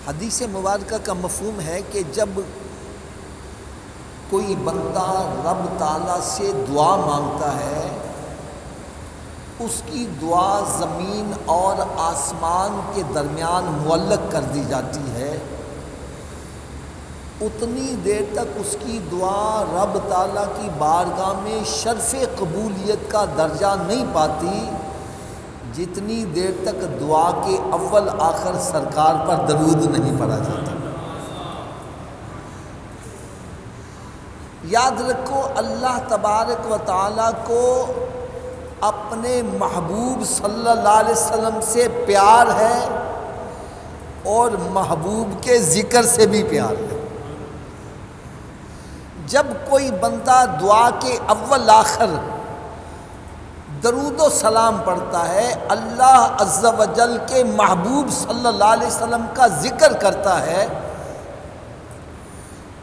حدیث مبارکہ کا مفہوم ہے کہ جب کوئی بندہ رب تعالیٰ سے دعا مانگتا ہے، اس کی دعا زمین اور آسمان کے درمیان معلق کر دی جاتی ہے، اتنی دیر تک اس کی دعا رب تعالیٰ کی بارگاہ میں شرف قبولیت کا درجہ نہیں پاتی جتنی دیر تک دعا کے اول آخر سرکار پر درود نہیں پڑھا جاتا۔ یاد رکھو، اللہ تبارک و تعالیٰ کو اپنے محبوب صلی اللہ علیہ وسلم سے پیار ہے اور محبوب کے ذکر سے بھی پیار ہے۔ جب کوئی بندہ دعا کے اول آخر درود و سلام پڑھتا ہے، اللہ عز و جل کے محبوب صلی اللہ علیہ وسلم کا ذکر کرتا ہے،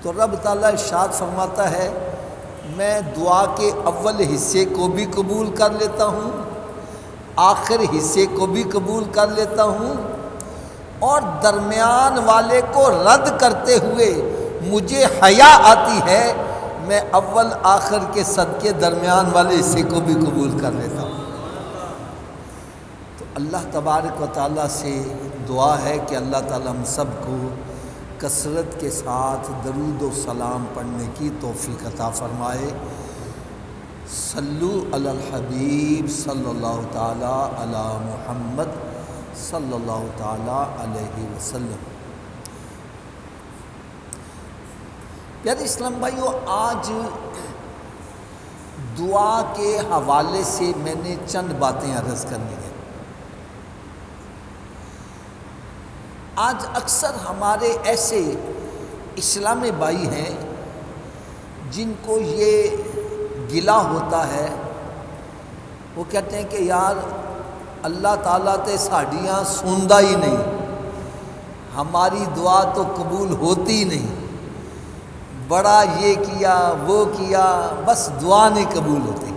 تو رب تعالیٰ ارشاد فرماتا ہے میں دعا کے اول حصے کو بھی قبول کر لیتا ہوں، آخر حصے کو بھی قبول کر لیتا ہوں، اور درمیان والے کو رد کرتے ہوئے مجھے حیا آتی ہے، میں اول آخر کے صدقے درمیان والے حصے کو بھی قبول کر لیتا ہوں۔ تو اللہ تبارک و تعالیٰ سے دعا ہے کہ اللہ تعالیٰ ہم سب کو کثرت کے ساتھ درود و سلام پڑھنے کی توفیق عطا فرمائے۔ صلو علی الحبیب صلی اللہ تعالیٰ علی محمد صلی اللہ تعالیٰ علیہ وسلم۔ پیارے اسلام بھائیو، آج دعا کے حوالے سے میں نے چند باتیں عرض کرنی ہیں۔ آج اکثر ہمارے ایسے اسلامی بھائی ہیں جن کو یہ گلہ ہوتا ہے، وہ کہتے ہیں کہ یار اللہ تعالیٰ تے ساڑیاں سندا ہی نہیں، ہماری دعا تو قبول ہوتی نہیں، بڑا یہ کیا وہ کیا، بس دعا نہیں قبول ہوتی۔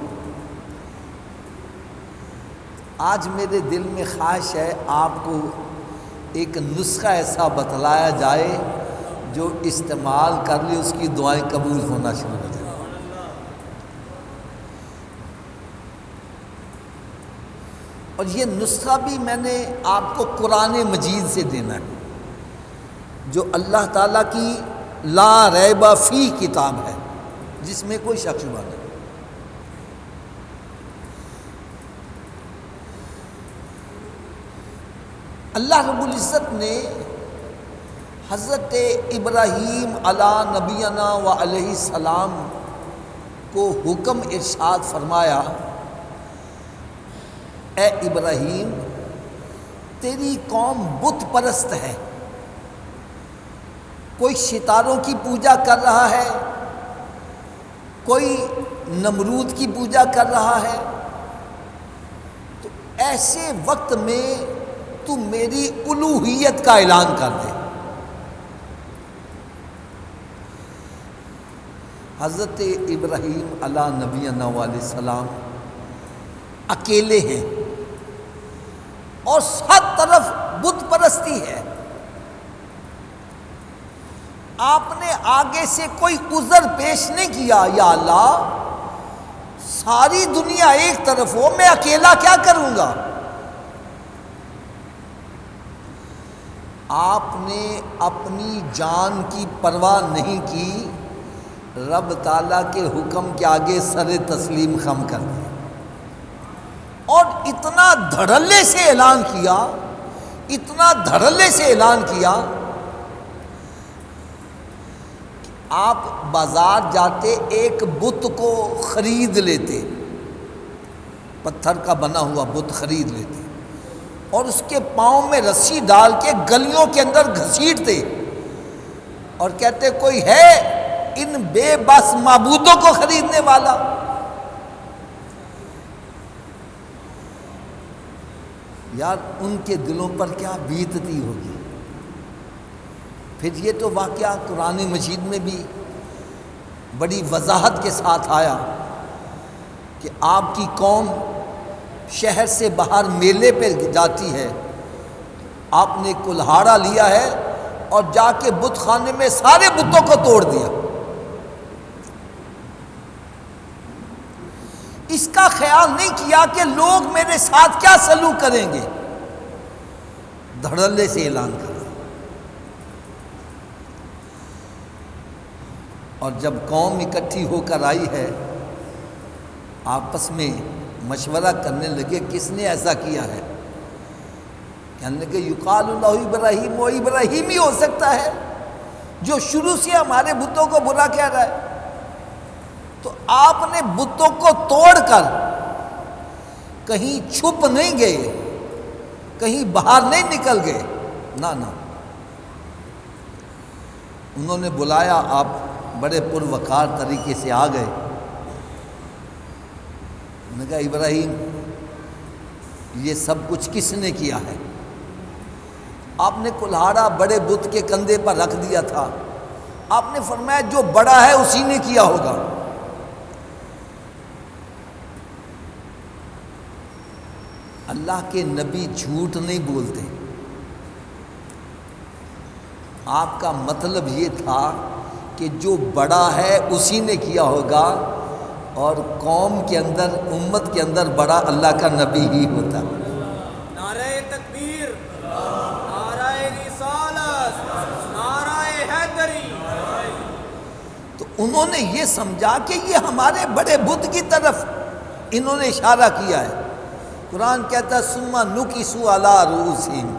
آج میرے دل میں خواہش ہے آپ کو ایک نسخہ ایسا بتلایا جائے جو استعمال کر لے اس کی دعائیں قبول ہونا شروع ہو جائیں۔ اور یہ نسخہ بھی میں نے آپ کو قرآن مجید سے دینا ہے، جو اللہ تعالیٰ کی لا ریب فی کتاب ہے، جس میں کوئی شک شبہ نہیں۔ اللہ رب العزت نے حضرت ابراہیم علی نبینا و علیہ السلام کو حکم ارشاد فرمایا، اے ابراہیم تیری قوم بت پرست ہے، کوئی ستاروں کی پوجا کر رہا ہے، کوئی نمرود کی پوجا کر رہا ہے، تو ایسے وقت میں تو میری الوہیت کا اعلان کر دے۔ حضرت ابراہیم علیہ نبینا علیہ السلام اکیلے ہیں اور سب طرف بت پرستی ہے، آپ نے آگے سے کوئی عذر پیش نہیں کیا، یا اللہ ساری دنیا ایک طرف ہو، میں اکیلا کیا کروں گا؟ آپ نے اپنی جان کی پرواہ نہیں کی، رب تعالیٰ کے حکم کے آگے سر تسلیم خم کر دیا اور اتنا دھڑلے سے اعلان کیا، اتنا دھڑلے سے اعلان کیا کہ آپ بازار جاتے ایک بت کو خرید لیتے، پتھر کا بنا ہوا بت خرید لیتے اور اس کے پاؤں میں رسی ڈال کے گلیوں کے اندر گھسیٹتے اور کہتے کوئی ہے ان بے بس معبودوں کو خریدنے والا؟ یار ان کے دلوں پر کیا بیتتی ہوگی۔ پھر یہ تو واقعہ قرآن مجید میں بھی بڑی وضاحت کے ساتھ آیا کہ آپ کی قوم شہر سے باہر میلے پہ جاتی ہے، آپ نے کلہاڑا لیا ہے اور جا کے بت خانے میں سارے بتوں کو توڑ دیا۔ اس کا خیال نہیں کیا کہ لوگ میرے ساتھ کیا سلوک کریں گے، دھڑلے سے اعلان کر دیا۔ اور جب قوم اکٹھی ہو کر آئی ہے، آپس میں مشورہ کرنے لگے کس نے ایسا کیا ہے؟ کہنے لگے یقال اللہ ابراہیم، وہ ابراہیم ہی ہو سکتا ہے جو شروع سے ہمارے بتوں کو برا کہہ رہا ہے۔ تو آپ نے بتوں کو توڑ کر کہیں چھپ نہیں گئے، کہیں باہر نہیں نکل گئے، نہ انہوں نے بلایا، آپ بڑے پروقار طریقے سے آ گئے۔ نے کہا ابراہیم یہ سب کچھ کس نے کیا ہے؟ آپ نے کلہاڑا بڑے بت کے کندھے پر رکھ دیا تھا، آپ نے فرمایا جو بڑا ہے اسی نے کیا ہوگا۔ اللہ کے نبی جھوٹ نہیں بولتے، آپ کا مطلب یہ تھا کہ جو بڑا ہے اسی نے کیا ہوگا، اور قوم کے اندر، امت کے اندر بڑا اللہ کا نبی ہی ہوتا ہے۔ نعرہ تکبیر، نعرہ رسالت، نعرہ حیدری۔ تو انہوں نے یہ سمجھا کہ یہ ہمارے بڑے بت کی طرف انہوں نے اشارہ کیا ہے۔ قرآن کہتا ہے ثم نکسوا علی رؤوسہم،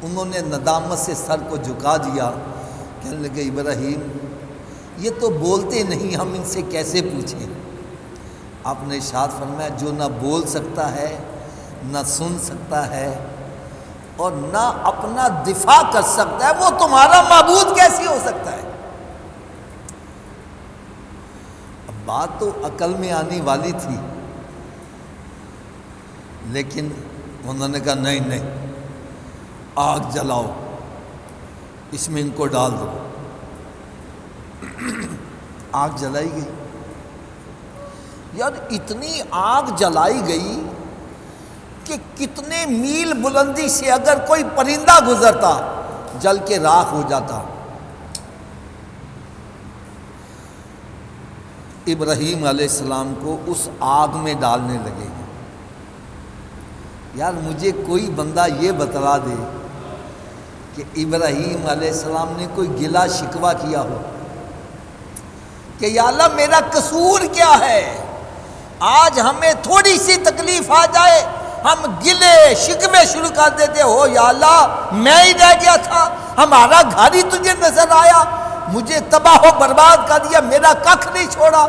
انہوں نے ندامت سے سر کو جھکا دیا، کہنے لگے ابراہیم یہ تو بولتے نہیں، ہم ان سے کیسے پوچھیں؟ آپ نے ارشاد فرمایا جو نہ بول سکتا ہے، نہ سن سکتا ہے، اور نہ اپنا دفاع کر سکتا ہے، وہ تمہارا معبود کیسی ہو سکتا ہے؟ اب بات تو عقل میں آنے والی تھی، لیکن انہوں نے کہا نہیں، آگ جلاؤ، اس میں ان کو ڈال دو۔ آگ جلائی گئی۔ یار اتنی آگ جلائی گئی کہ کتنے میل بلندی سے اگر کوئی پرندہ گزرتا جل کے راکھ ہو جاتا۔ ابراہیم علیہ السلام کو اس آگ میں ڈالنے لگے۔ یار مجھے کوئی بندہ یہ بتلا دے کہ ابراہیم علیہ السلام نے کوئی گلا شکوہ کیا ہو کہ یا اللہ میرا قصور کیا ہے، آج ہمیں تھوڑی سی تکلیف آ جائے ہم گلے شکوے شروع کر دیتے ہو، یا اللہ میں ہی رہ گیا تھا، ہمارا گھر ہی تجھے نظر آیا، مجھے تباہ و برباد کر دیا، میرا ککھ نہیں چھوڑا۔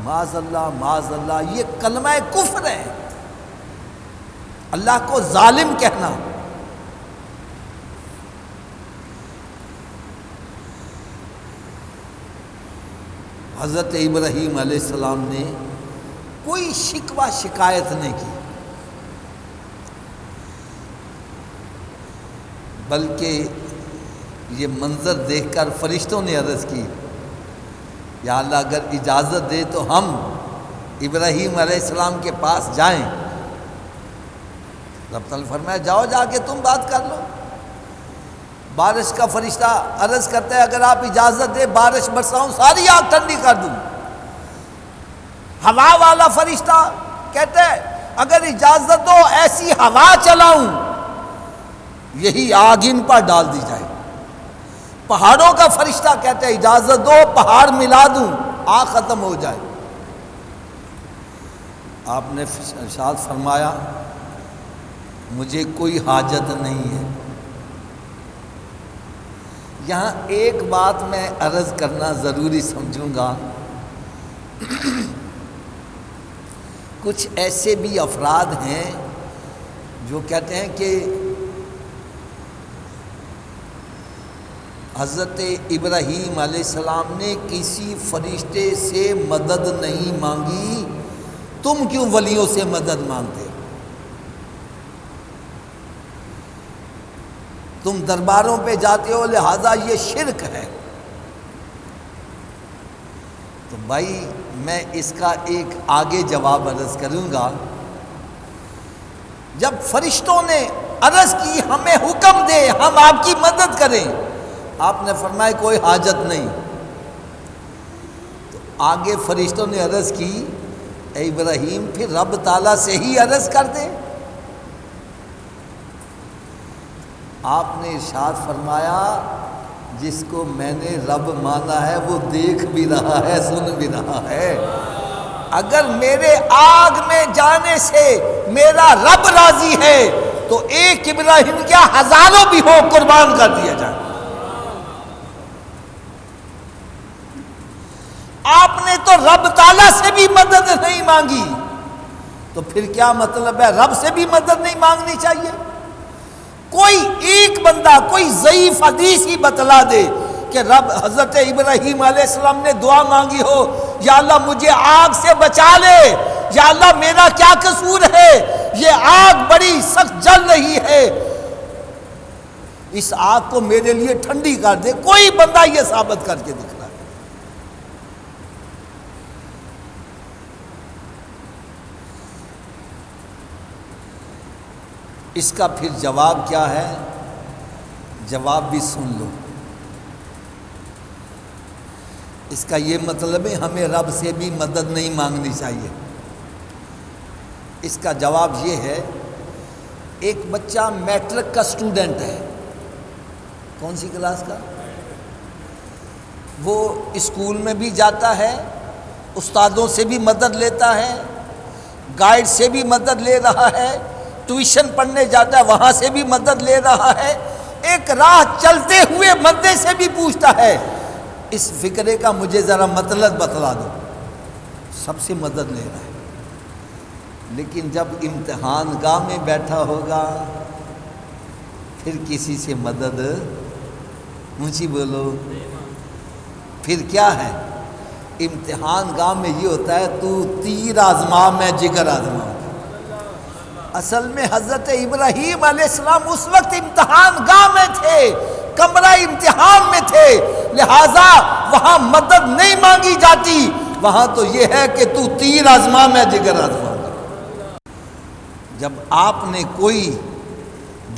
معاذ اللہ، یہ کلمہ کفر ہے، اللہ کو ظالم کہنا۔ حضرت ابراہیم علیہ السلام نے کوئی شکوہ شکایت نہیں کی، بلکہ یہ منظر دیکھ کر فرشتوں نے عرض کی یا اللہ اگر اجازت دے تو ہم ابراہیم علیہ السلام کے پاس جائیں۔ رب تعالیٰ فرمایا جاؤ، جا کے تم بات کر لو۔ بارش کا فرشتہ عرض کرتا ہے اگر آپ اجازت دے بارش برساؤں، ساری آگ ٹھنڈی کر دوں۔ ہوا والا فرشتہ کہتا ہے اگر اجازت دو ایسی ہوا چلاؤں یہی آگ ان پر ڈال دی جائے۔ پہاڑوں کا فرشتہ کہتا ہے اجازت دو پہاڑ ملا دوں، آگ ختم ہو جائے۔ آپ نے ارشاد فرمایا مجھے کوئی حاجت نہیں ہے۔ یہاں ایک بات میں عرض کرنا ضروری سمجھوں گا، کچھ ایسے بھی افراد ہیں جو کہتے ہیں کہ حضرت ابراہیم علیہ السلام نے کسی فرشتے سے مدد نہیں مانگی، تم کیوں ولیوں سے مدد مانگتے؟ تم درباروں پہ جاتے ہو لہذا یہ شرک ہے۔ تو بھائی میں اس کا ایک آگے جواب عرض کروں گا۔ جب فرشتوں نے عرض کی ہمیں حکم دے ہم آپ کی مدد کریں. آپ نے فرمایا کوئی حاجت نہیں. تو آگے فرشتوں نے عرض کی اے ابراہیم پھر رب تعالیٰ سے ہی عرض کر دے. آپ نے ارشاد فرمایا جس کو میں نے رب مانا ہے وہ دیکھ بھی رہا ہے سن بھی رہا ہے. اگر میرے آگ میں جانے سے میرا رب راضی ہے تو ایک ابراہیم کیا ہزاروں بھی ہو قربان کر دیا جائے. آپ نے تو رب تعالیٰ سے بھی مدد نہیں مانگی تو پھر کیا مطلب ہے رب سے بھی مدد نہیں مانگنی چاہیے. کوئی ایک بندہ کوئی ضعیف حدیث ہی بتلا دے کہ رب حضرت ابراہیم علیہ السلام نے دعا مانگی ہو یا اللہ مجھے آگ سے بچا لے, یا اللہ میرا کیا قصور ہے, یہ آگ بڑی سخت جل رہی ہے, اس آگ کو میرے لیے ٹھنڈی کر دے. کوئی بندہ یہ ثابت کر کے دکھلا ہے. اس کا پھر جواب کیا ہے؟ جواب بھی سن لو. اس کا یہ مطلب ہے ہمیں رب سے بھی مدد نہیں مانگنی چاہیے. اس کا جواب یہ ہے ایک بچہ میٹرک کا اسٹوڈنٹ ہے. کون سی کلاس کا؟ وہ اسکول میں بھی جاتا ہے, استادوں سے بھی مدد لیتا ہے, گائیڈ سے بھی مدد لے رہا ہے, ٹیوشن پڑھنے جاتا ہے وہاں سے بھی مدد لے رہا ہے, ایک راہ چلتے ہوئے بندے سے بھی پوچھتا ہے اس فکرے کا مجھے ذرا مطلب بتلا دو. سب سے مدد لے رہا ہے. لیکن جب امتحان گاہ میں بیٹھا ہوگا پھر کسی سے مدد اونچی بولو. پھر کیا ہے؟ امتحان گاہ میں یہ ہوتا ہے تو تیر آزما میں جگر آزما. اصل میں حضرت ابراہیم علیہ السلام اس وقت امتحان گاہ میں تھے, کمرہ امتحان میں تھے, لہذا وہاں مدد نہیں مانگی جاتی. وہاں تو یہ ہے کہ تو تیر آزما میں جگر آزما. جب آپ نے کوئی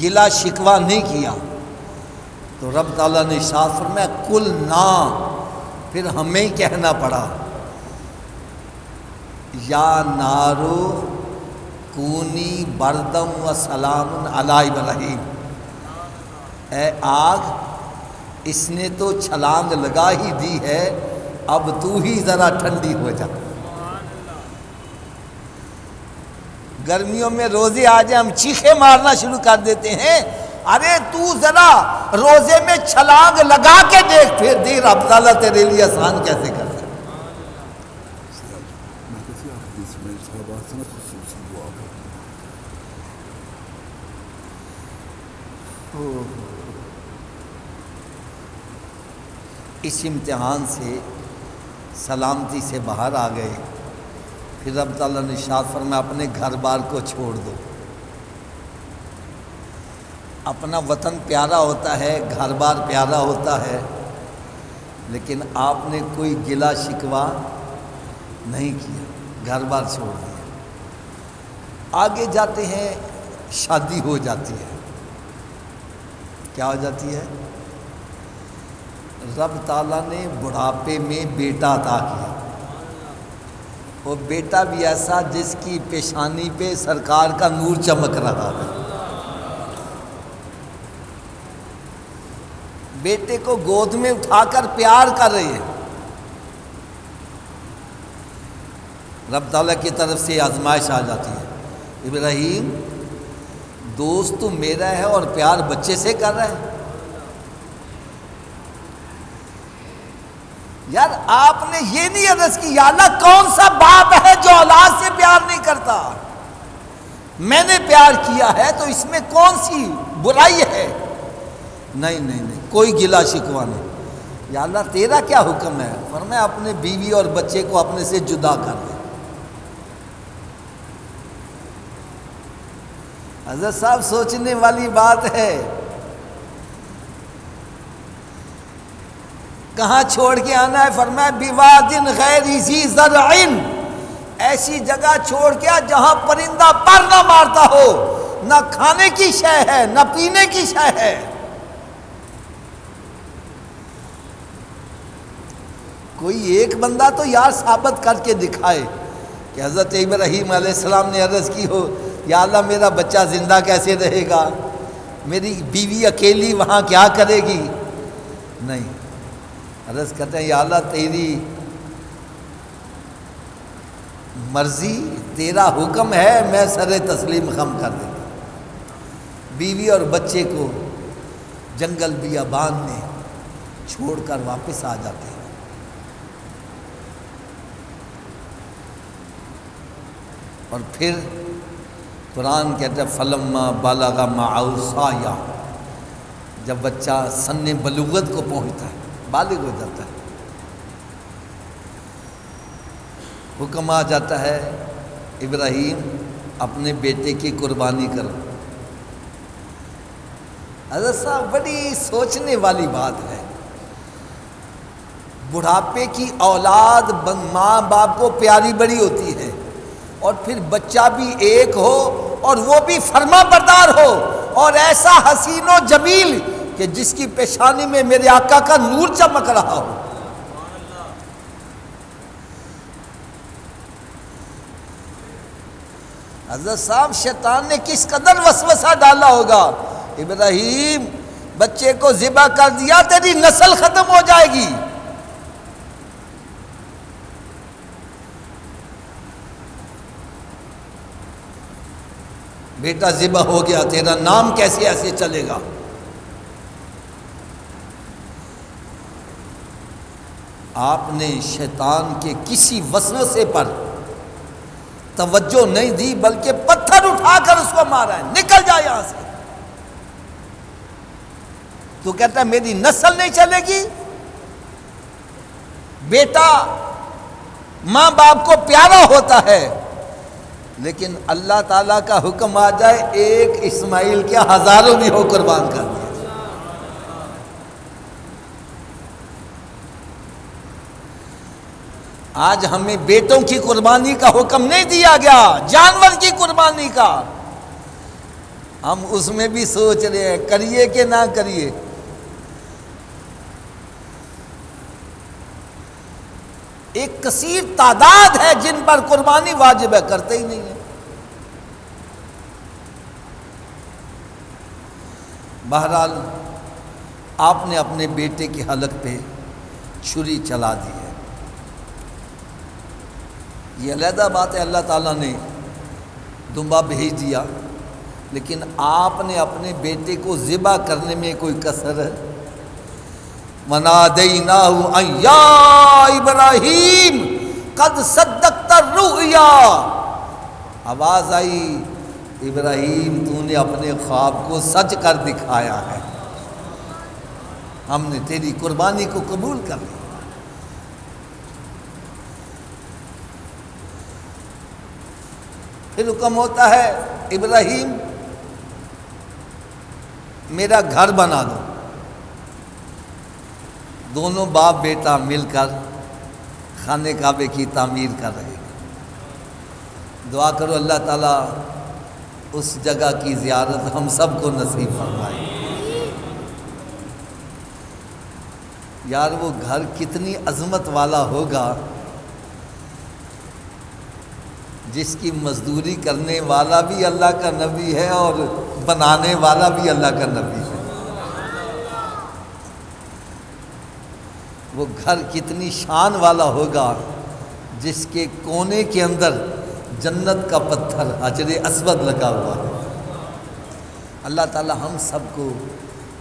گلا شکوہ نہیں کیا تو رب تعالیٰ نے ارشاد فرمایا کل نہ, پھر ہمیں کہنا پڑا یا نارو کونی بردم و سلام علی ابراہیم. اے آگ اس نے تو چھلانگ لگا ہی دی ہے, اب تو ہی ذرا ٹھنڈی ہو جا. گرمیوں میں روزے آ جائیں ہم چیخے مارنا شروع کر دیتے ہیں, ارے تو ذرا روزے میں چھلانگ لگا کے دیکھ, پھر دی رب تعالیٰ تیرے لیے آسان کیسے کر سکتا. اس امتحان سے سلامتی سے باہر آ گئے. پھر رب تعالیٰ نے ارشاد فرمایا اپنے گھر بار کو چھوڑ دو. اپنا وطن پیارا ہوتا ہے, گھر بار پیارا ہوتا ہے, لیکن آپ نے کوئی گلا شکوہ نہیں کیا, گھر بار چھوڑ دیا. آگے جاتے ہیں, شادی ہو جاتی ہے. کیا ہو جاتی ہے؟ رب تعالیٰ نے بڑھاپے میں بیٹا عطا کیا. وہ بیٹا بھی ایسا جس کی پیشانی پہ سرکار کا نور چمک رہا ہے. بیٹے کو گود میں اٹھا کر پیار کر رہے ہیں. رب تعالیٰ کی طرف سے آزمائش آ جاتی ہے. ابراہیم دوست تو میرا ہے اور پیار بچے سے کر رہا ہے. یار آپ نے یہ نہیں عرض کی یا اللہ کون سا باپ ہے جو اولاد سے پیار نہیں کرتا. میں نے پیار کیا ہے تو اس میں کون سی برائی ہے؟ نہیں نہیں نہیں, کوئی گلا شکوہ نہیں. یا اللہ تیرا کیا حکم ہے؟ فرمایا اپنے بیوی اور بچے کو اپنے سے جدا کر دے. حضرت صاحب سوچنے والی بات ہے. کہاں چھوڑ کے آنا ہے؟ فرمایا بوادن غیر ذی زرع, ایسی جگہ چھوڑ کے جہاں پرندہ پر نہ مارتا ہو, نہ کھانے کی شے ہے نہ پینے کی شے ہے۔ کوئی ایک بندہ تو یار ثابت کر کے دکھائے کہ حضرت ابراہیم علیہ السلام نے عرض کی ہو یا اللہ میرا بچہ زندہ کیسے رہے گا، میری بیوی اکیلی وہاں کیا کرے گی؟ نہیں، عرض کرتے ہیں یا اللہ تیری مرضی، تیرا حکم ہے، میں سر تسلیم خم کر دیتا۔ بیوی اور بچے کو جنگل بیابان میں چھوڑ کر واپس آ جاتے ہیں۔ اور پھر قرآن کہتا ہے فلما بلغ معہ السعی، جب بچہ سن بلوغت کو پہنچتا ہے، بالغ ہو جاتا ہے، حکم آ جاتا ہے ابراہیم اپنے بیٹے کی قربانی کرو۔ حضرت صاحب بڑی سوچنے والی بات ہے، بڑھاپے کی اولاد ماں باپ کو پیاری بڑی ہوتی ہے، اور پھر بچہ بھی ایک ہو اور وہ بھی فرما بردار ہو اور ایسا حسین و جمیل کہ جس کی پیشانی میں میرے آقا کا نور چمک رہا ہو۔ حضرت صاحب شیطان نے کس قدر وسوسہ ڈالا ہوگا، ابراہیم بچے کو ذبح کر دیا تیری نسل ختم ہو جائے گی۔ بیٹا ذبح ہو گیا، تیرا نام کیسے ایسے چلے گا؟ آپ نے شیطان کے کسی وسوسے پر توجہ نہیں دی، بلکہ پتھر اٹھا کر اس کو مارا ہے، نکل جا یہاں سے۔ تو کہتا ہے میری نسل نہیں چلے گی؟ بیٹا ماں باپ کو پیارا ہوتا ہے، لیکن اللہ تعالیٰ کا حکم آ جائے ایک اسماعیل کیا ہزاروں بھی ہو قربان کر دیا۔ آج ہمیں بیٹوں کی قربانی کا حکم نہیں دیا گیا، جانور کی قربانی کا۔ ہم اس میں بھی سوچ رہے ہیں کریے کہ نہ کریے۔ ایک کثیر تعداد ہے جن پر قربانی واجب ہے، کرتے ہی نہیں ہے۔ بہرحال آپ نے اپنے بیٹے کے حلق پہ چھری چلا دی ہے، یہ علیحدہ بات ہے، اللہ تعالیٰ نے دمبا بھیج دیا، لیکن آپ نے اپنے بیٹے کو ذبح کرنے میں کوئی کسر ہے؟ وَنَادَيْنَاهُ أَن يَا إِبْرَاهِيمُ قَدْ صَدَّقْتَ الرُّؤْيَا، آواز آئی ابراہیم تو نے اپنے خواب کو سچ کر دکھایا ہے، ہم نے تیری قربانی کو قبول کر لیا۔ پھر حکم ہوتا ہے ابراہیم میرا گھر بنا دو۔ دونوں باپ بیٹا مل کر خانہ کعبے کی تعمیر کر رہے ہیں۔ دعا کرو اللہ تعالیٰ اس جگہ کی زیارت ہم سب کو نصیب فرمائے۔ یار وہ گھر کتنی عظمت والا ہوگا جس کی مزدوری کرنے والا بھی اللہ کا نبی ہے اور بنانے والا بھی اللہ کا نبی ہے۔ وہ گھر کتنی شان والا ہوگا جس کے کونے کے اندر جنت کا پتھر حجر اسود لگا ہوا ہے۔ اللہ تعالی ہم سب کو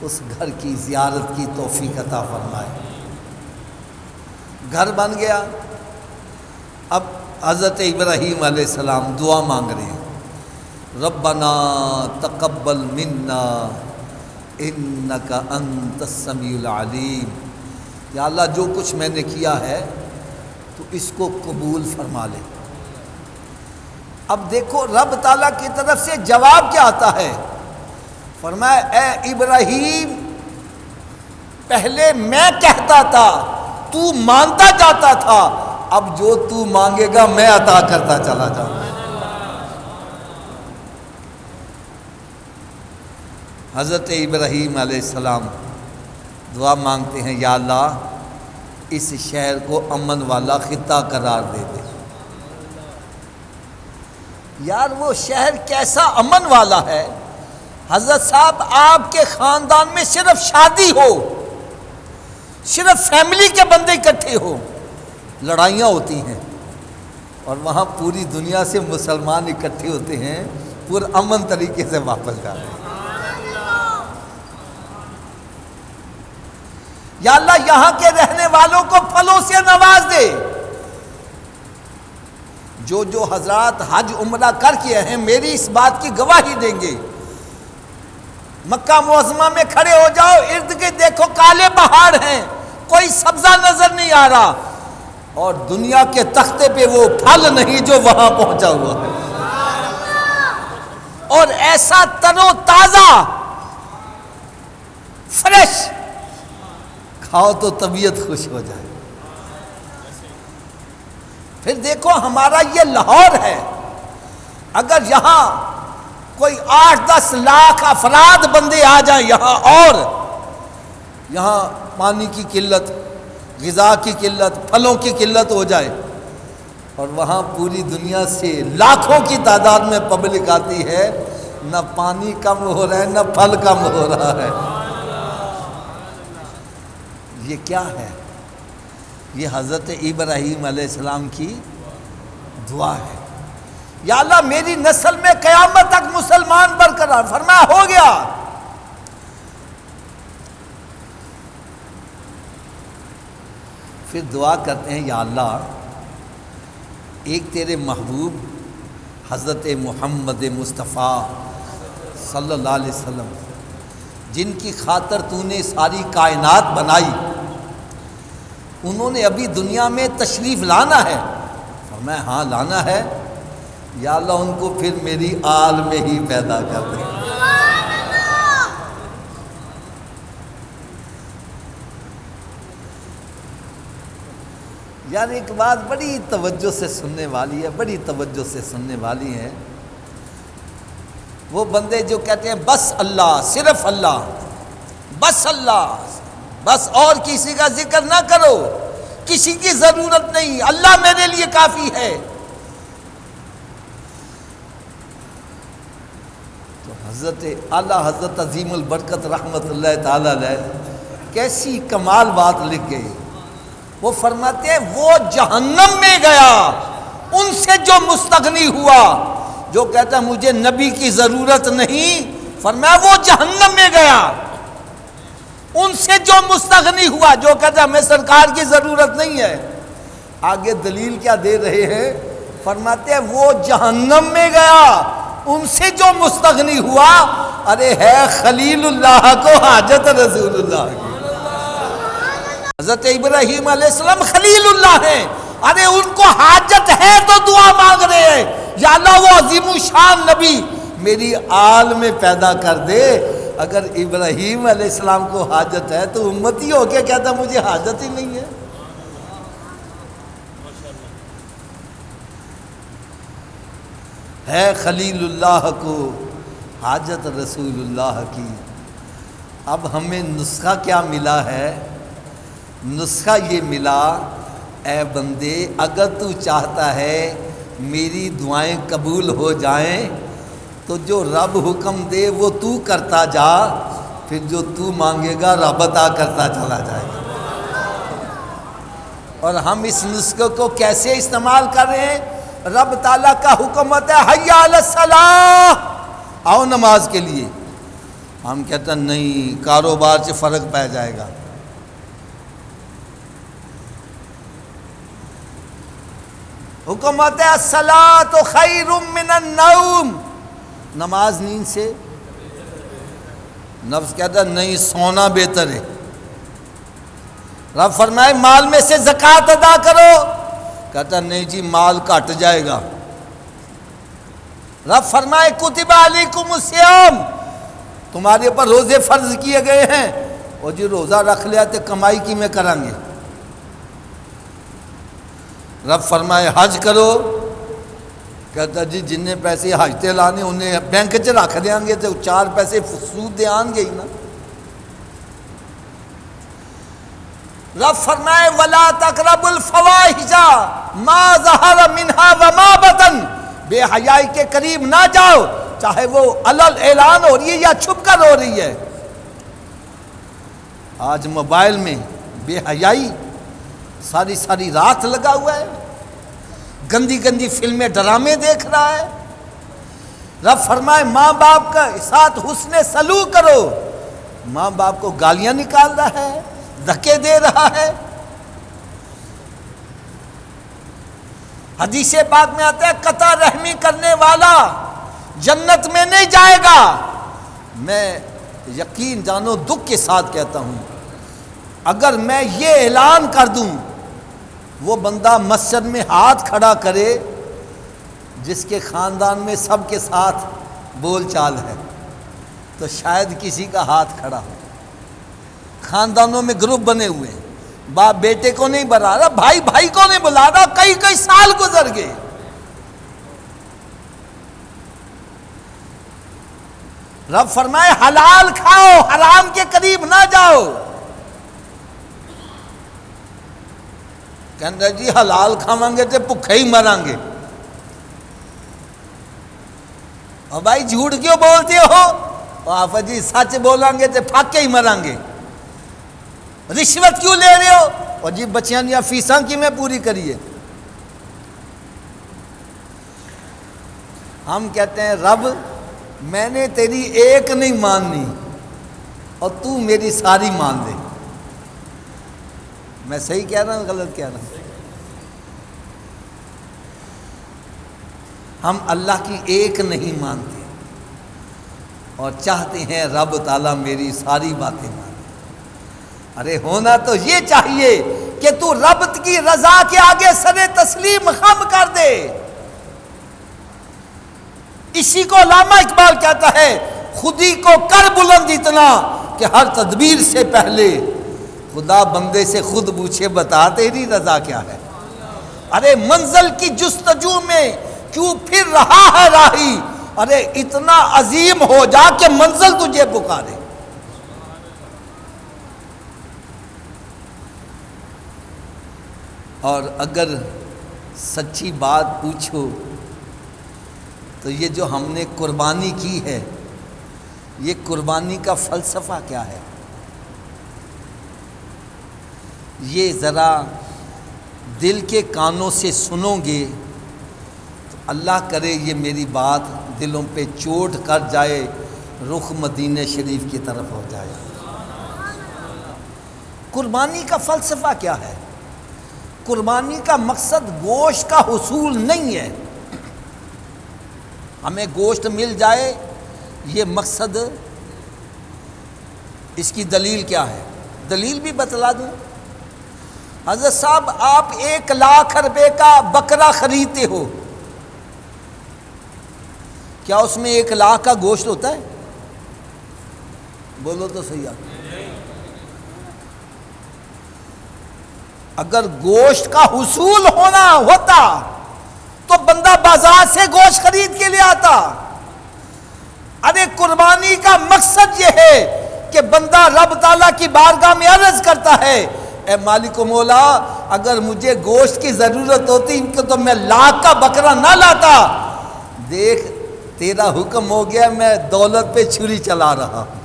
اس گھر کی زیارت کی توفیق عطا فرمائے۔ گھر بن گیا، اب حضرت ابراہیم علیہ السلام دعا مانگ رہے ہیں، ربنا تقبل منا انک انت السمیع العلیم، یا اللہ جو کچھ میں نے کیا ہے تو اس کو قبول فرما لے۔ اب دیکھو رب تعالیٰ کی طرف سے جواب کیا آتا ہے، فرمایا اے ابراہیم پہلے میں کہتا تھا تو مانتا جاتا تھا، اب جو تو مانگے گا میں عطا کرتا چلا جاؤں گا۔ حضرت ابراہیم علیہ السلام دعا مانگتے ہیں، یا اللہ اس شہر کو امن والا خطہ قرار دے دے۔ یار وہ شہر کیسا امن والا ہے؟ حضرت صاحب آپ کے خاندان میں صرف شادی ہو، صرف فیملی کے بندے اکٹھے ہو، لڑائیاں ہوتی ہیں، اور وہاں پوری دنیا سے مسلمان اکٹھے ہوتے ہیں، پرامن طریقے سے واپس جاتے ہیں۔ یا اللہ یہاں کے رہنے والوں کو پھلوں سے نواز دے۔ جو جو حضرات حج عمرہ کر کے ہیں میری اس بات کی گواہی دیں گے، مکہ معظمہ میں کھڑے ہو جاؤ، ارد گرد دیکھو کالے پہاڑ ہیں، کوئی سبزہ نظر نہیں آ رہا، اور دنیا کے تختے پہ وہ پھل نہیں جو وہاں پہنچا ہوا ہے، اور ایسا تر و تازہ فریش، کھاؤ تو طبیعت خوش ہو جائے۔ پھر دیکھو ہمارا یہ لاہور ہے، اگر یہاں کوئی 8-10 لاکھ افراد بندے آ جائیں یہاں، اور یہاں پانی کی قلت، غذا کی قلت، پھلوں کی قلت ہو جائے، اور وہاں پوری دنیا سے لاکھوں کی تعداد میں پبلک آتی ہے، نہ پانی کم ہو رہا ہے نہ پھل کم ہو رہا ہے۔ یہ کیا ہے؟ یہ حضرت ابراہیم علیہ السلام کی دعا ہے، یا اللہ میری نسل میں قیامت تک مسلمان برقرار۔ فرمایا ہو گیا۔ پھر دعا کرتے ہیں، یا اللہ ایک تیرے محبوب حضرت محمد مصطفیٰ صلی اللہ علیہ وسلم جن کی خاطر تو نے ساری کائنات بنائی، انہوں نے ابھی دنیا میں تشریف لانا ہے۔ فرمایا ہاں لانا ہے، یا اللہ ان کو پھر میری آل میں ہی پیدا کر دے۔ یار ایک بات بڑی توجہ سے سننے والی ہے، بڑی توجہ سے سننے والی ہے۔ وہ بندے جو کہتے ہیں بس اللہ، صرف اللہ، بس اللہ، بس اور کسی کا ذکر نہ کرو، کسی کی ضرورت نہیں، اللہ میرے لیے کافی ہے۔ تو حضرت اعلیٰ حضرت عظیم البرکت رحمت اللہ تعالی علیہ کیسی کمال بات لکھ گئے۔ وہ فرماتے ہیں وہ جہنم میں گیا ان سے جو مستغنی ہوا، جو کہتا ہے مجھے نبی کی ضرورت نہیں، فرمایا وہ جہنم میں گیا ان سے جو مستغنی ہوا، جو کہتا ہے ہمیں سرکار کی ضرورت نہیں ہے۔ آگے دلیل کیا دے رہے ہیں؟ فرماتے ہیں وہ جہنم میں گیا ان سے جو مستغنی ہوا، ارے ہے خلیل اللہ کو حاجت رسول اللہ کی۔ حضرت ابراہیم علیہ السلام خلیل اللہ ہیں، ارے ان کو حاجت ہے تو دعا مانگ رہے ہیں، یا اللہ وہ عظیم الشان نبی میری آل میں پیدا کر دے۔ اگر ابراہیم علیہ السلام کو حاجت ہے تو امتی ہو کے کہتا مجھے حاجت ہی نہیں ہے۔ ہے خلیل اللہ کو حاجت رسول اللہ کی۔ اب ہمیں نسخہ کیا ملا ہے؟ نسخہ یہ ملا، اے بندے اگر تو چاہتا ہے میری دعائیں قبول ہو جائیں تو جو رب حکم دے وہ تو کرتا جا، پھر جو تو مانگے گا رب عطا کرتا چلا جائے گا۔ اور ہم اس نسخے کو کیسے استعمال کر رہے ہیں؟ رب تعالیٰ کا حکم ہوتا ہے حی علی الصلاۃ، آؤ نماز کے لیے، ہم کہتے ہیں نہیں کاروبار سے فرق پہ جائے گا۔ حکم ہوتا ہے الصلاۃ خیر من النوم، نماز نیند سے، نفس کہتا ہے نہیں سونا بہتر ہے۔ رب فرمائے مال میں سے زکوٰۃ ادا کرو، کہتا نہیں جی مال کٹ جائے گا۔ رب فرمائے کتب علیکم الصیام، تمہارے اوپر روزے فرض کیے گئے ہیں، اور جی روزہ رکھ لیا تو کمائی کی میں کریں گے۔ رب فرمائے حج کرو، کہتا جی جن نے پیسے حاجتے لانے انہیں بینک چ رکھ دیں گے تو 4 پیسے سود دے آن گے ہی نا۔ رب فرمائے وَلَا تَقْرَبُوا الْفَوَاحِشَ مَا ظَهَرَ مِنْهَا وَمَا بَطَنَ، بے حیائی کے قریب نہ جاؤ، چاہے وہ علل اعلان ہو رہی ہے یا چھپ کر ہو رہی ہے۔ آج موبائل میں بے حیائی ساری رات لگا ہوا ہے، گندی گندی فلمیں ڈرامے دیکھ رہا ہے۔ رب فرمائے ماں باپ کا ساتھ حسن سلوک کرو، ماں باپ کو گالیاں نکال رہا ہے، دھکے دے رہا ہے۔ حدیث پاک میں آتا ہے قطع رحمی کرنے والا جنت میں نہیں جائے گا۔ میں یقین جانو دکھ کے ساتھ کہتا ہوں، اگر میں یہ اعلان کر دوں وہ بندہ مسجد میں ہاتھ کھڑا کرے جس کے خاندان میں سب کے ساتھ بول چال ہے، تو شاید کسی کا ہاتھ کھڑا ہو۔ خاندانوں میں گروپ بنے ہوئے ہیں، باپ بیٹے کو نہیں بلا رہا، بھائی بھائی کو نہیں بلا رہا، کئی سال گزر گئے۔ رب فرمائے حلال کھاؤ، حرام کے قریب نہ جاؤ۔ کہنا جی حلال کھاواں گے تو بھوکے ہی مریں گے۔ اور بھائی جھوٹ کیوں بولتے ہو؟ آپ جی سچ بولیں گے تو پھاکے ہی مریں گے۔ رشوت کیوں لے رہے ہو؟ اور جی بچیاں دیا فیساں کی میں پوری کریے۔ ہم کہتے ہیں رب میں نے تیری ایک نہیں ماننی اور تو میری ساری مان دے۔ میں صحیح کہہ رہا ہوں غلط کہہ رہا ہوں؟ ہم اللہ کی ایک نہیں مانتے اور چاہتے ہیں رب تعالیٰ میری ساری باتیں مانے۔ ارے ہونا تو یہ چاہیے کہ تو رب کی رضا کے آگے سر تسلیم خم کر دے۔ اسی کو علامہ اقبال کہتا ہے خودی کو کر بلند اتنا کہ ہر تدبیر سے پہلے خدا بندے سے خود پوچھے بتا تیری رضا کیا ہے۔ ارے منزل کی جستجو میں کیوں پھر رہا ہے راہی، ارے اتنا عظیم ہو جا کہ منزل تجھے پکارے۔ اور اگر سچی بات پوچھو تو یہ جو ہم نے قربانی کی ہے، یہ قربانی کا فلسفہ کیا ہے؟ یہ ذرا دل کے کانوں سے سنو گے تو اللہ کرے یہ میری بات دلوں پہ چوٹ کر جائے، رخ مدینہ شریف کی طرف ہو جائے۔ قربانی کا فلسفہ کیا ہے؟ قربانی کا مقصد گوشت کا حصول نہیں ہے، ہمیں گوشت مل جائے یہ مقصد۔ اس کی دلیل کیا ہے؟ دلیل بھی بتلا دوں۔ حضرت صاحب آپ 1,00,000 روپے کا بکرا خریدتے ہو، کیا اس میں 1,00,000 کا گوشت ہوتا ہے؟ بولو تو صحیح آپ۔ اگر گوشت کا حصول ہونا ہوتا تو بندہ بازار سے گوشت خرید کے لے آتا۔ ارے قربانی کا مقصد یہ ہے کہ بندہ رب تعالیٰ کی بارگاہ میں عرض کرتا ہے اے مالک و مولا اگر مجھے گوشت کی ضرورت ہوتی تو میں 1,00,000 کا بکرا نہ لاتا، دیکھ تیرا حکم ہو گیا میں دولت پہ چھری چلا رہا ہوں۔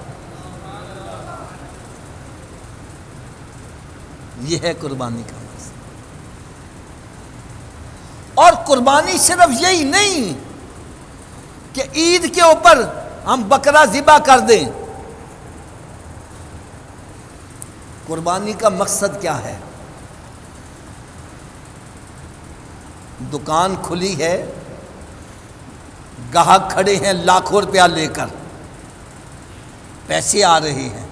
یہ ہے قربانی کا مقصد۔ اور قربانی صرف یہی نہیں کہ عید کے اوپر ہم بکرا ذبح کر دیں۔ قربانی کا مقصد کیا ہے؟ دکان کھلی ہے، گاہک کھڑے ہیں لاکھوں روپیہ لے کر، پیسے آ رہے ہیں،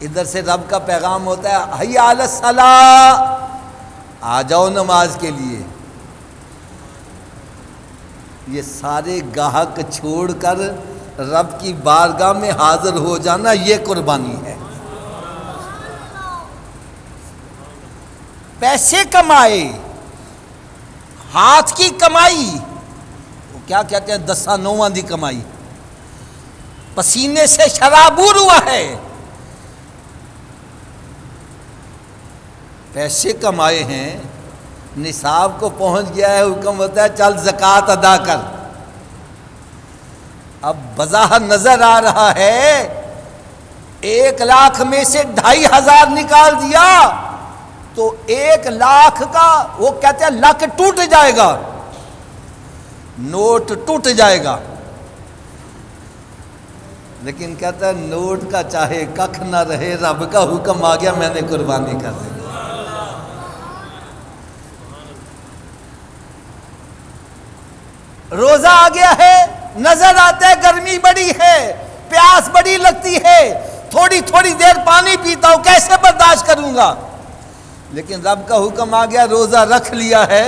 ادھر سے رب کا پیغام ہوتا ہے حی علی الصلاۃ، آ جاؤ نماز کے لیے۔ یہ سارے گاہک چھوڑ کر رب کی بارگاہ میں حاضر ہو جانا یہ قربانی ہے۔ پیسے کمائے، ہاتھ کی کمائی کیا کہتے ہیں 10/9 دی کمائی، پسینے سے شرابور ہوا ہے، پیسے کمائے ہیں، نصاب کو پہنچ گیا ہے، حکم ہوتا ہے چل زکوٰۃ ادا کر۔ اب بظاہر نظر آ رہا ہے 1 لاکھ میں سے 2500 نکال دیا تو 1 لاکھ کا وہ کہتے ہیں لاکھ ٹوٹ جائے گا، نوٹ ٹوٹ جائے گا، لیکن کہتا ہے نوٹ کا چاہے ککھ نہ رہے، رب کا حکم آ گیا میں نے قربانی کر دی۔ روزہ آ گیا ہے، نظر آتا ہے گرمی بڑی ہے، پیاس بڑی لگتی ہے، تھوڑی تھوڑی دیر پانی پیتا ہوں، کیسے برداشت کروں گا، لیکن رب کا حکم آ گیا، روزہ رکھ لیا ہے،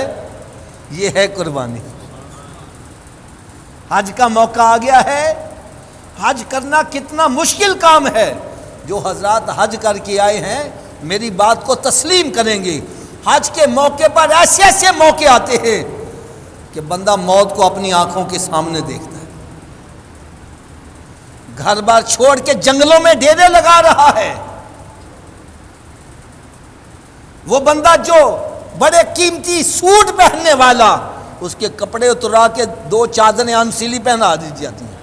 یہ ہے قربانی۔ حج کا موقع آ گیا ہے، حج کرنا کتنا مشکل کام ہے، جو حضرات حج کر کے آئے ہیں میری بات کو تسلیم کریں گے۔ حج کے موقع پر ایسے ایسے موقع آتے ہیں کہ بندہ موت کو اپنی آنکھوں کے سامنے دیکھتا ہے، گھر بار چھوڑ کے جنگلوں میں ڈیرے لگا رہا ہے، وہ بندہ جو بڑے قیمتی سوٹ پہننے والا، اس کے کپڑے اترا کے 2 چادریں انسیلی پہنا دی جاتی ہیں،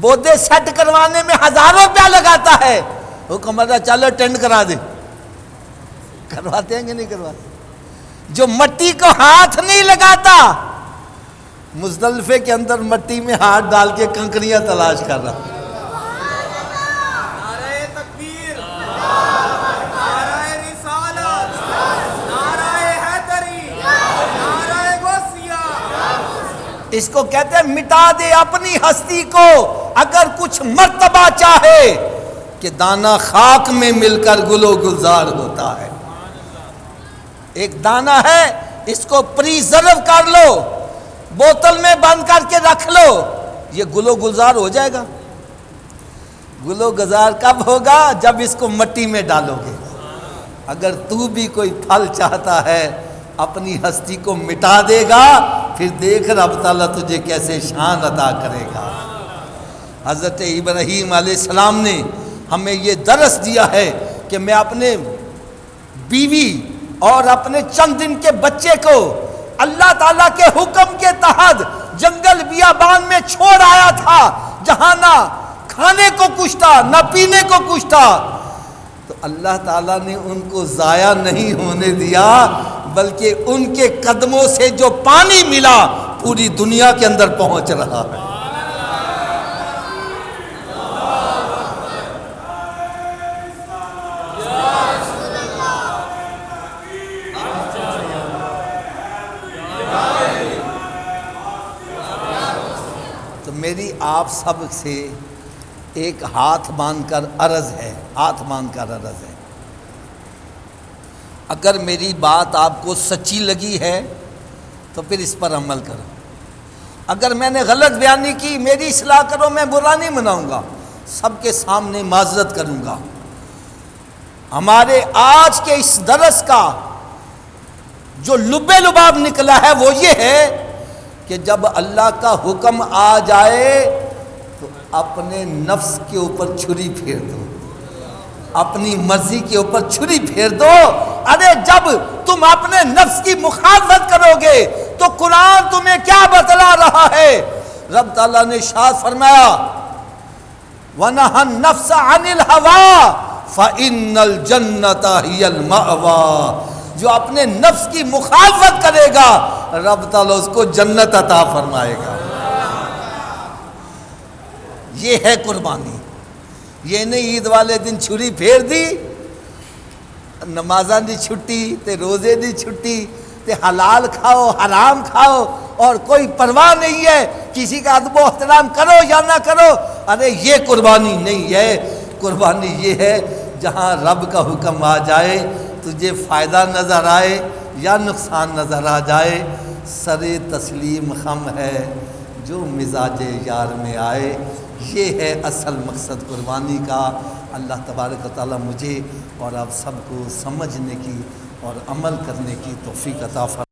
بودے سیٹ کروانے میں ہزاروں روپیہ لگاتا ہے، حکم آتا چلو ٹینڈ کرا دے، کرواتے ہیں کہ نہیں کرواتے؟ جو مٹی کو ہاتھ نہیں لگاتا، مزدلفے کے اندر مٹی میں ہاتھ ڈال کے کنکریاں تلاش کر رہا۔ نعرہ تکبیر، نعرہ رسالت، نعرہ حیدری، نعرہ غوثیہ۔ اس کو کہتے ہیں مٹا دے اپنی ہستی کو اگر کچھ مرتبہ چاہے کہ دانہ خاک میں مل کر گل و گلزار ہوتا ہے۔ ایک دانہ ہے، اس کو پریزرو کر لو، بوتل میں بند کر کے رکھ لو، یہ گل و گلزار ہو جائے گا۔ گل و گلزار کب ہوگا؟ جب اس کو مٹی میں ڈالو گے۔ اگر تو بھی کوئی پھل چاہتا ہے اپنی ہستی کو مٹا دے گا، پھر دیکھ رب تعالیٰ تجھے کیسے شان عطا کرے گا۔ حضرت ابراہیم علیہ السلام نے ہمیں یہ درس دیا ہے کہ میں اپنے بیوی اور اپنے چند دن کے بچے کو اللہ تعالیٰ کے حکم کے تحت جنگل بیابان میں چھوڑ آیا تھا، جہاں نہ کھانے کو کچھ تھا نہ پینے کو کچھ تھا، تو اللہ تعالیٰ نے ان کو ضائع نہیں ہونے دیا، بلکہ ان کے قدموں سے جو پانی ملا پوری دنیا کے اندر پہنچ رہا ہے۔ میری آپ سب سے ایک ہاتھ باندھ کر عرض ہے، ہاتھ باندھ کر عرض ہے، اگر میری بات آپ کو سچی لگی ہے تو پھر اس پر عمل کرو، اگر میں نے غلط بیانی کی میری اصلاح کرو، میں برا نہیں مناؤں گا، سب کے سامنے معذرت کروں گا۔ ہمارے آج کے اس درس کا جو لب لباب نکلا ہے وہ یہ ہے کہ جب اللہ کا حکم آ جائے تو اپنے نفس کے اوپر چھری پھیر دو، اپنی مرضی کے اوپر چھری پھیر دو۔ ارے جب تم اپنے نفس کی مخالفت کرو گے تو قرآن تمہیں کیا بتلا رہا ہے؟ رب تعالیٰ نے ارشاد فرمایا وَنَهَا النَّفْسَ عَنِ الْهَوَىٰ فَإِنَّ الْجَنَّةَ هِيَ الْمَأْوَىٰ۔ جو اپنے نفس کی مخالفت کرے گا رب تعالیٰ اس کو جنت عطا فرمائے گا۔ یہ ہے قربانی، یہ نہیں عید والے دن چھری پھیر دی، نمازاں دی چھٹی تے روزے دی چھٹی تے حلال کھاؤ حرام کھاؤ اور کوئی پرواہ نہیں ہے، کسی کا ادب و احترام کرو یا نہ کرو۔ ارے یہ قربانی نہیں ہے، قربانی یہ ہے جہاں رب کا حکم آ جائے، تجھے فائدہ نظر آئے یا نقصان نظر آ جائے، سر تسلیم خم ہے جو مزاج یار میں آئے۔ یہ ہے اصل مقصد قربانی کا۔ اللہ تبارک و تعالیٰ مجھے اور آپ سب کو سمجھنے کی اور عمل کرنے کی توفیق عطا فرمائے۔